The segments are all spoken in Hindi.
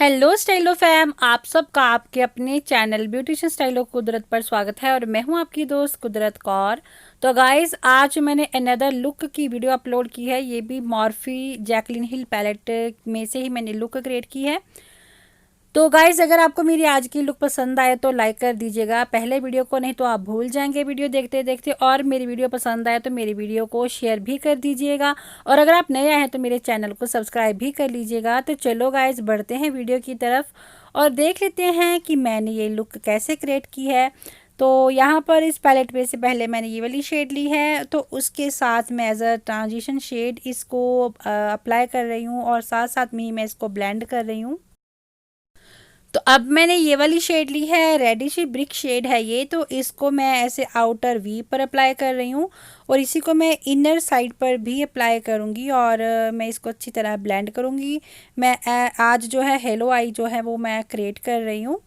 हेलो स्टाइलो फैम, आप सबका आपके अपने चैनल ब्यूटिशियन स्टाइलो कुदरत पर स्वागत है और मैं हूं आपकी दोस्त कुदरत कौर। तो गाइस, आज मैंने अनदर लुक की वीडियो अपलोड की है। ये भी मॉर्फी जैकलिन हिल पैलेट में से ही मैंने लुक क्रिएट की है। तो गाइस, अगर आपको मेरी आज की लुक पसंद आए तो लाइक कर दीजिएगा पहले वीडियो को, नहीं तो आप भूल जाएंगे वीडियो देखते देखते। और मेरी वीडियो पसंद आए तो मेरी वीडियो को शेयर भी कर दीजिएगा। और अगर आप नए आए हैं तो मेरे चैनल को सब्सक्राइब भी कर लीजिएगा। तो चलो गाइस, बढ़ते हैं वीडियो की तरफ और देख लेते हैं कि मैंने ये लुक कैसे क्रिएट की है। तो यहाँ पर इस पैलेट पे से पहले मैंने ये वाली शेड ली है, तो उसके साथ मैं एज अ ट्रांजिशन शेड इसको अप्लाई कर रही हूँ और साथ साथ में ही मैं इसको ब्लेंड कर रही हूँ। तो अब मैंने ये वाली शेड ली है, रेडिश ब्रिक शेड है ये। तो इसको मैं ऐसे आउटर वी पर अप्लाई कर रही हूँ और इसी को मैं इनर साइड पर भी अप्लाई करूँगी और मैं इसको अच्छी तरह ब्लेंड करूँगी। मैं आज जो है हेलो आई जो है वो मैं क्रिएट कर रही हूँ।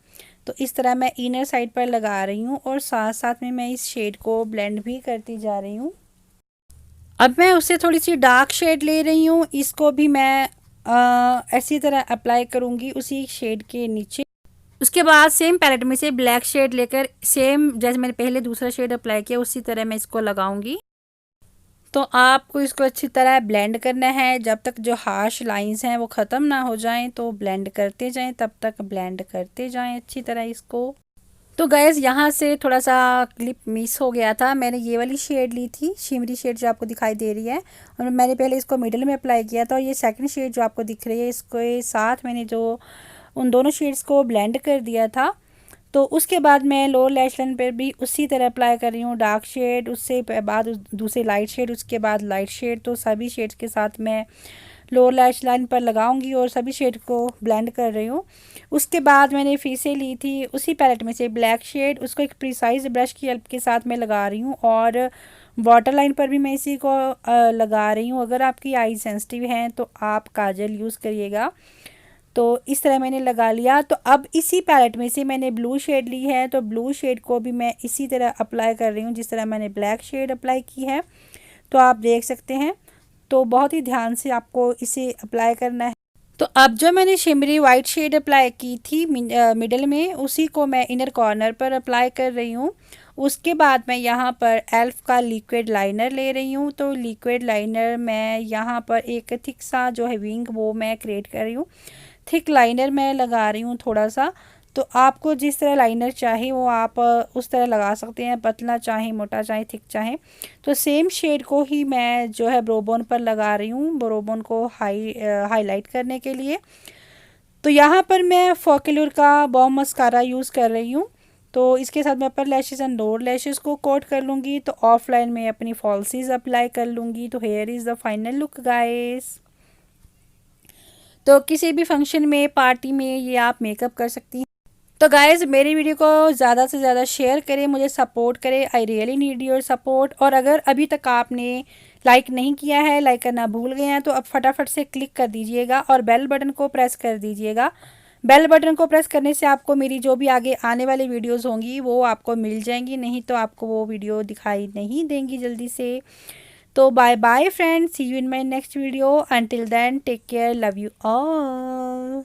तो इस तरह मैं इनर साइड पर लगा रही हूँ और साथ साथ में मैं इस शेड को ब्लेंड भी करती जा रही हूँ। अब मैं उससे थोड़ी सी डार्क शेड ले रही हूँ, इसको भी मैं ऐसी तरह अप्लाई करूँगी उसी शेड के नीचे। उसके बाद सेम पैलेट में से ब्लैक शेड लेकर सेम जैसे मैंने पहले दूसरा शेड अप्लाई किया उसी तरह मैं इसको लगाऊंगी। तो आपको इसको अच्छी तरह ब्लेंड करना है जब तक जो हार्श लाइंस हैं वो ख़त्म ना हो जाएं। तो ब्लेंड करते जाएं, तब तक ब्लेंड करते जाएं अच्छी तरह इसको। तो गैस, यहाँ से थोड़ा सा क्लिप मिस हो गया था। मैंने ये वाली शेड ली थी, शिमरी शेड जो आपको दिखाई दे रही है, और मैंने पहले इसको मिडिल में अप्लाई किया था। और ये सेकंड शेड जो आपको दिख रही है, इसके साथ मैंने जो उन दोनों शेड्स को ब्लेंड कर दिया था। तो उसके बाद मैं लोअर लैश लाइन पर भी उसी तरह अप्लाई कर रही हूँ डार्क शेड, उससे बाद दूसरी लाइट शेड, उसके बाद लाइट शेड। तो सभी शेड्स के साथ मैं लोअर लैश लाइन पर लगाऊंगी और सभी शेड को ब्लेंड कर रही हूँ। उसके बाद मैंने फिर से ली थी उसी पैलेट में से ब्लैक शेड, उसको एक प्रिसाइज ब्रश की हेल्प के साथ मैं लगा रही हूँ और वाटर लाइन पर भी मैं इसी को लगा रही हूँ। अगर आपकी आई सेंसिटिव हैं तो आप काजल यूज़ करिएगा। तो इस तरह मैंने लगा लिया। तो अब इसी पैलेट में से मैंने ब्लू शेड ली है, तो ब्लू शेड को भी मैं इसी तरह अप्लाई कर रही हूँ जिस तरह मैंने ब्लैक शेड अप्लाई की है। तो आप देख सकते हैं, तो बहुत ही ध्यान से आपको इसे अप्लाई करना है। तो अब जो मैंने शिमरी वाइट शेड अप्लाई की थी मिडल में, उसी को मैं इनर कॉर्नर पर अप्लाई कर रही हूँ। उसके बाद मैं यहाँ पर एल्फ का लिक्विड लाइनर ले रही हूँ। तो लिक्विड लाइनर मैं यहाँ पर एक थिक सा जो है विंग वो मैं क्रिएट कर रही हूँ। थिक लाइनर मैं लगा रही हूँ थोड़ा सा। तो आपको जिस तरह लाइनर चाहे वो आप उस तरह लगा सकते हैं, पतला चाहे, मोटा चाहे, थिक चाहे। तो सेम शेड को ही मैं जो है ब्रोबोन पर लगा रही हूँ, ब्रोबोन को हाईलाइट करने के लिए। तो यहाँ पर मैं फॉक्यूलर का बॉम मस्कारा यूज़ कर रही हूँ। तो इसके साथ मैं अपर लैशेज़ एंड लोअर लैशेज़ को कोट कर लूँगी। तो ऑफलाइन में अपनी फॉल्सीज अप्लाई कर लूँगी। तो here is the final look guys. तो किसी भी फंक्शन में, पार्टी में ये आप मेकअप कर सकती हैं। तो गाइज़, मेरी वीडियो को ज़्यादा से ज़्यादा शेयर करें, मुझे सपोर्ट करें। I really need your support. और अगर अभी तक आपने लाइक नहीं किया है, लाइक करना भूल गए हैं, तो अब फटाफट से क्लिक कर दीजिएगा और बेल बटन को प्रेस कर दीजिएगा। बेल बटन को प्रेस करने से आपको मेरी जो भी आगे आने वाली वीडियोस होंगी वो आपको मिल जाएंगी, नहीं तो आपको वो वीडियो दिखाई नहीं देंगी जल्दी से। तो bye bye friends, see you in my next video. Until then take care, love you all.